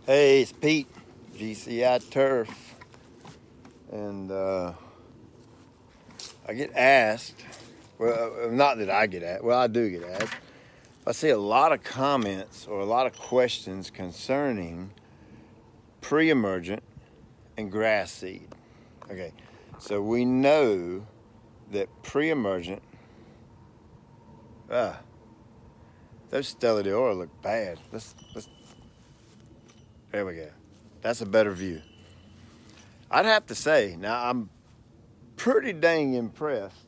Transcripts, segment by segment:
Hey, it's Pete, GCI Turf, and I get asked, well, not that I get asked, well, I do get asked. I see a lot of comments or a lot of questions concerning pre-emergent and grass seed. Okay, so we know that pre-emergent, those Stella d'Oro look bad. There we go. That's a better view. I'd have to say, now I'm pretty dang impressed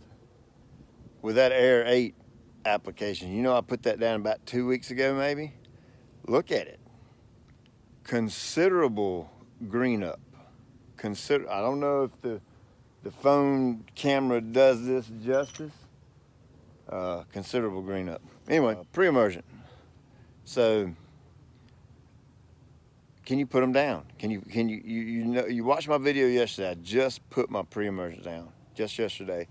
with that Air 8 application. You know, I put that down about 2 weeks ago, maybe. Look at it. Considerable green up. I don't know if the phone camera does this justice. Considerable green up. Anyway, pre-emergent. So, can you put them down? You watched my video yesterday. I just put my pre-emergent down just yesterday,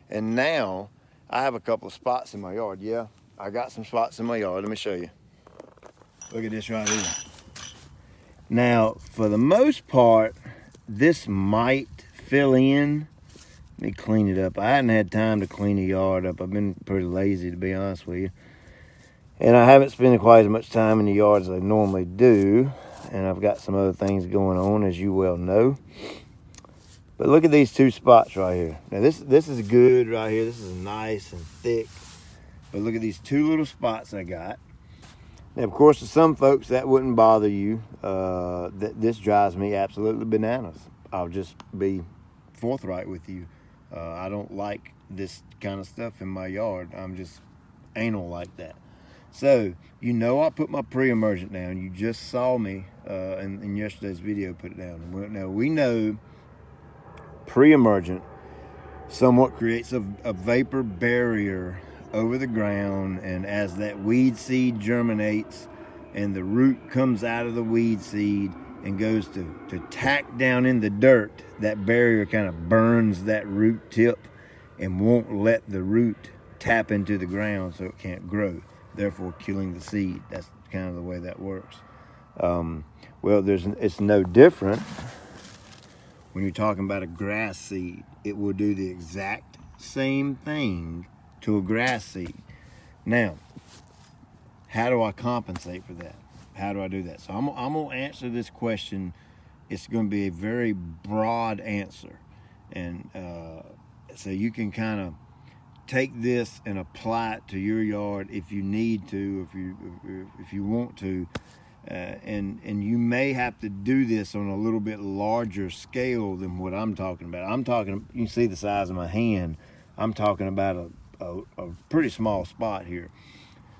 and now I have a couple of spots in my yard. Yeah, I got some spots in my yard. Let me show you. Look at this right here. Now, for the most part, this might fill in. Let me clean it up. I hadn't had time to clean the yard up. I've been pretty lazy, to be honest with you. And I haven't spent quite as much time in the yard as I normally do. And I've got some other things going on, as you well know. But look at these two spots right here. Now this is good right here. This is nice and thick. But look at these two little spots I got. Now, of course, to some folks that wouldn't bother you. This drives me absolutely bananas. I'll just be forthright with you. I don't like this kind of stuff in my yard. I'm just anal like that. So, you know, I put my pre-emergent down. You just saw me in yesterday's video put it down. Now, we know pre-emergent somewhat creates a vapor barrier over the ground, and as that weed seed germinates and the root comes out of the weed seed and goes to tack down in the dirt, that barrier kind of burns that root tip and won't let the root tap into the ground so it can't grow, therefore killing the seed. That's kind of the way that works. Well, it's no different when you're talking about a grass seed. It will do the exact same thing to a grass seed. Now, how do I compensate for that? How do I do that? So I'm going to answer this question. It's going to be a very broad answer. And so you can kind of take this and apply it to your yard if you need to, if you want to. And you may have to do this on a little bit larger scale than what I'm talking about. You can see the size of my hand. I'm talking about a pretty small spot here.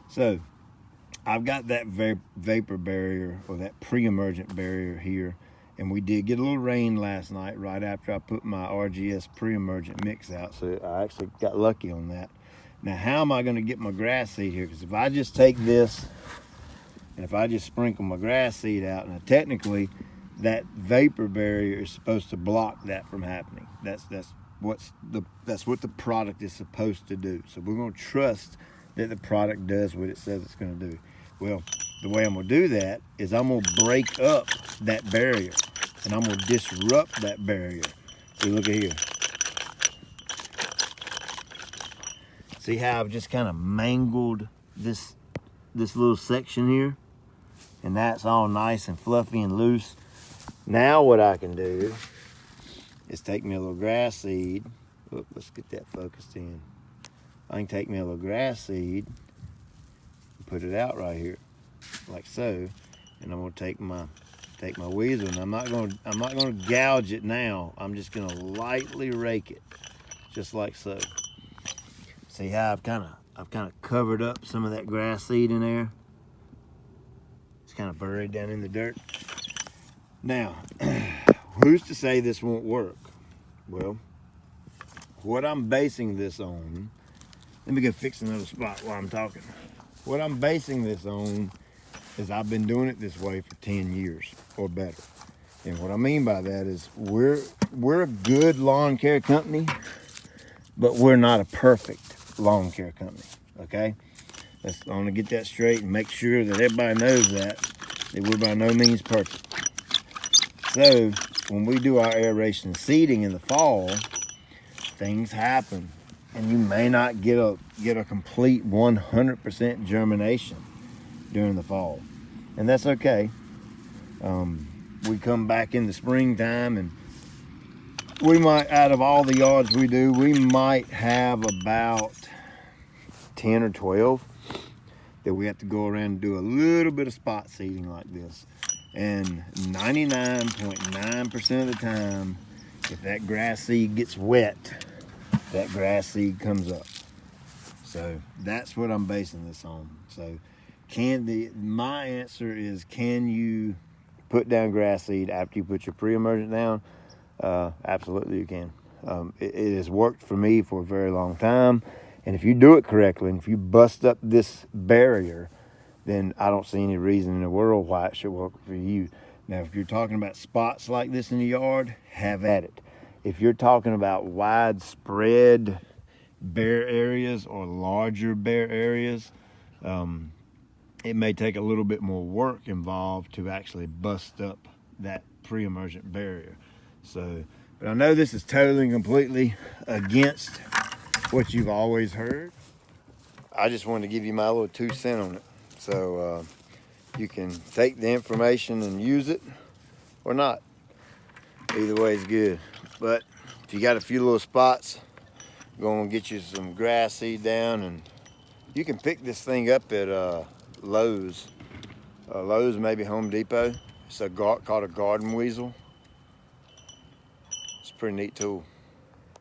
So I've got that vapor barrier, or that pre-emergent barrier here, and we did get a little rain last night right after I put my RGS pre-emergent mix out, so I actually got lucky on that. Now, how am I going to get my grass seed here? Because if I just take this and if I just sprinkle my grass seed out, now technically that vapor barrier is supposed to block that from happening. That's what the product is supposed to do. So we're going to trust that the product does what it says it's going to do. Well, the way I'm going to do that is I'm going to break up that barrier, and I'm going to disrupt that barrier. See, look at here. See how I've just kind of mangled this little section here? And that's all nice and fluffy and loose. Now what I can do is take me a little grass seed. Oop, let's get that focused in. I can take me a little grass seed and put it out right here, like so. And I'm gonna take my weasel, and I'm not gonna gouge it now. I'm just gonna lightly rake it, just like so. See how I've kind of covered up some of that grass seed in there. It's kind of buried down in the dirt. Now, who's to say this won't work? Well, what I'm basing this on, let me go fix another spot while I'm talking. What I'm basing this on is I've been doing it this way for 10 years or better. And what I mean by that is we're a good lawn care company, but we're not a perfect lawn care company, okay? I want to get that straight and make sure that everybody knows that. We're by no means perfect. So when we do our aeration and seeding in the fall, things happen, and you may not get a complete 100% germination during the fall, and that's okay. We come back in the springtime, and we might, out of all the yards we do, we might have about 10 or 12 that we have to go around and do a little bit of spot seeding like this. And 99.9% of the time, if that grass seed gets wet, that grass seed comes up. So that's what I'm basing this on. So my answer is, can you put down grass seed after you put your pre-emergent down? Absolutely you can. It has worked for me for a very long time. And if you do it correctly, and if you bust up this barrier, then I don't see any reason in the world why it should work for you. Now, if you're talking about spots like this in the yard, have at it. If you're talking about widespread bare areas or larger bare areas, it may take a little bit more work involved to actually bust up that pre-emergent barrier. So, but I know this is totally and completely against what you've always heard. I just wanted to give you my little 2 cents on it. So you can take the information and use it or not. Either way is good. But if you got a few little spots, go and get you some grass seed down, and you can pick this thing up at Lowe's. Lowe's, maybe Home Depot. It's called a garden weasel. It's a pretty neat tool.